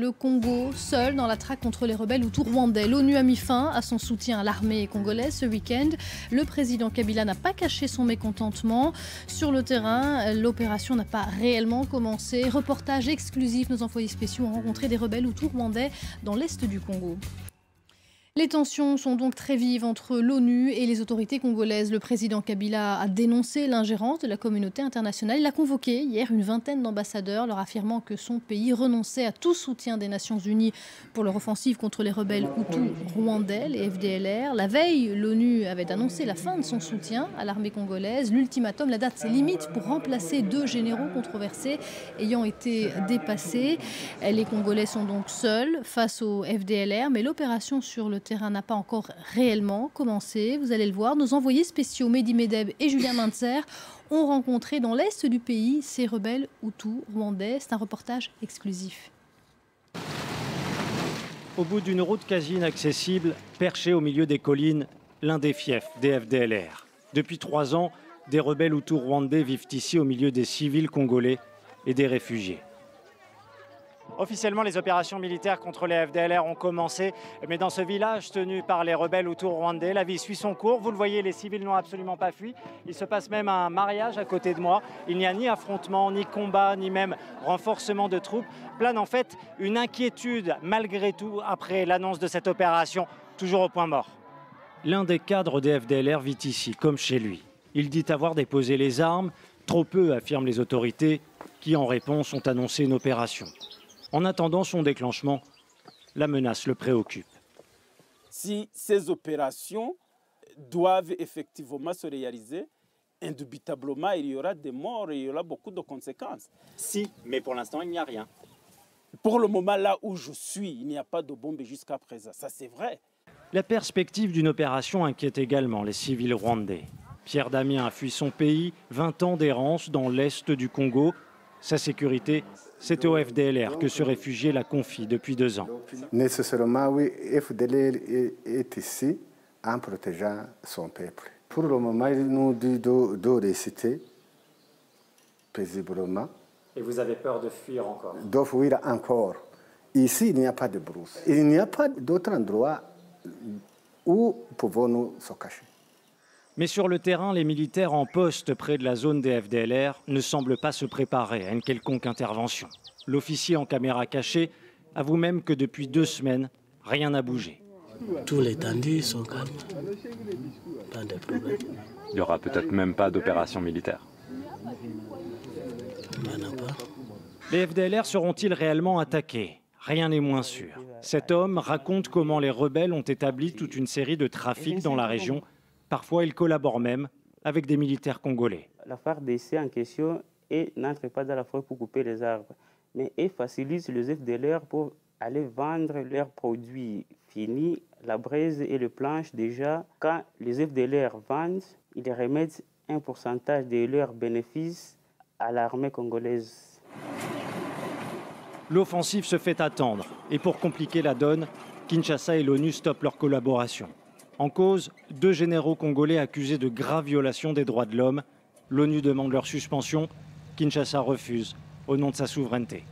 Le Congo, seul dans la traque contre les rebelles hutus rwandais. L'ONU a mis fin à son soutien à l'armée congolaise ce week-end. Le président Kabila n'a pas caché son mécontentement. Sur le terrain, l'opération n'a pas réellement commencé. Reportage exclusif, nos envoyés spéciaux ont rencontré des rebelles hutus rwandais dans l'est du Congo. Les tensions sont donc très vives entre l'ONU et les autorités congolaises. Le président Kabila a dénoncé l'ingérence de la communauté internationale. Il a convoqué hier une vingtaine d'ambassadeurs, leur affirmant que son pays renonçait à tout soutien des Nations Unies pour leur offensive contre les rebelles hutus rwandais, les FDLR. La veille, l'ONU avait annoncé la fin de son soutien à l'armée congolaise. L'ultimatum, la date limite pour remplacer deux généraux controversés ayant été dépassés. Les Congolais sont donc seuls face aux FDLR, mais l'opération sur le terrain n'a pas encore réellement commencé. Vous allez le voir, nos envoyés spéciaux Mehdi Medeb et Julien Mintzer ont rencontré dans l'est du pays ces rebelles hutus rwandais. C'est un reportage exclusif. Au bout d'une route quasi inaccessible, perché au milieu des collines, l'un des fiefs des FDLR. Depuis 3 ans, des rebelles hutus rwandais vivent ici au milieu des civils congolais et des réfugiés. Officiellement, les opérations militaires contre les FDLR ont commencé, mais dans ce village tenu par les rebelles hutus rwandais, la vie suit son cours. Vous le voyez, les civils n'ont absolument pas fui. Il se passe même un mariage à côté de moi. Il n'y a ni affrontement, ni combat, ni même renforcement de troupes. Plane en fait une inquiétude malgré tout après l'annonce de cette opération, toujours au point mort. L'un des cadres des FDLR vit ici, comme chez lui. Il dit avoir déposé les armes, trop peu, affirment les autorités, qui en réponse ont annoncé une opération. En attendant son déclenchement, la menace le préoccupe. Si ces opérations doivent effectivement se réaliser, indubitablement, il y aura des morts et il y aura beaucoup de conséquences. Si, mais pour l'instant, il n'y a rien. Pour le moment, là où je suis, il n'y a pas de bombe jusqu'à présent. Ça, c'est vrai. La perspective d'une opération inquiète également les civils rwandais. Pierre Damien a fui son pays, 20 ans d'errance dans l'est du Congo. Sa sécurité, c'est au FDLR que ce réfugié la confie depuis 2 ans. Nécessairement, oui, FDLR est ici en protégeant son peuple. Pour le moment, il nous dit de réciter paisiblement. Et vous avez peur de fuir encore? De fuir encore. Ici, il n'y a pas de brousse. Il n'y a pas d'autre endroit où pouvons-nous se cacher. Mais sur le terrain, les militaires en poste près de la zone des FDLR ne semblent pas se préparer à une quelconque intervention. L'officier en caméra cachée avoue même que depuis 2 semaines, rien n'a bougé. Tous les tendus sont calmes. Pas de problème. Il n'y aura peut-être même pas d'opération militaire. Les FDLR seront-ils réellement attaqués? Rien n'est moins sûr. Cet homme raconte comment les rebelles ont établi toute une série de trafics dans la région. Parfois, ils collaborent même avec des militaires congolais. La FARDC en question n'entre pas dans la forêt pour couper les arbres, mais elle facilite les FDLR pour aller vendre leurs produits finis, la braise et le planche. Déjà, quand les FDLR vendent, ils remettent un pourcentage de leurs bénéfices à l'armée congolaise. L'offensive se fait attendre et pour compliquer la donne, Kinshasa et l'ONU stoppent leur collaboration. En cause, 2 généraux congolais accusés de graves violations des droits de l'homme. L'ONU demande leur suspension. Kinshasa refuse au nom de sa souveraineté.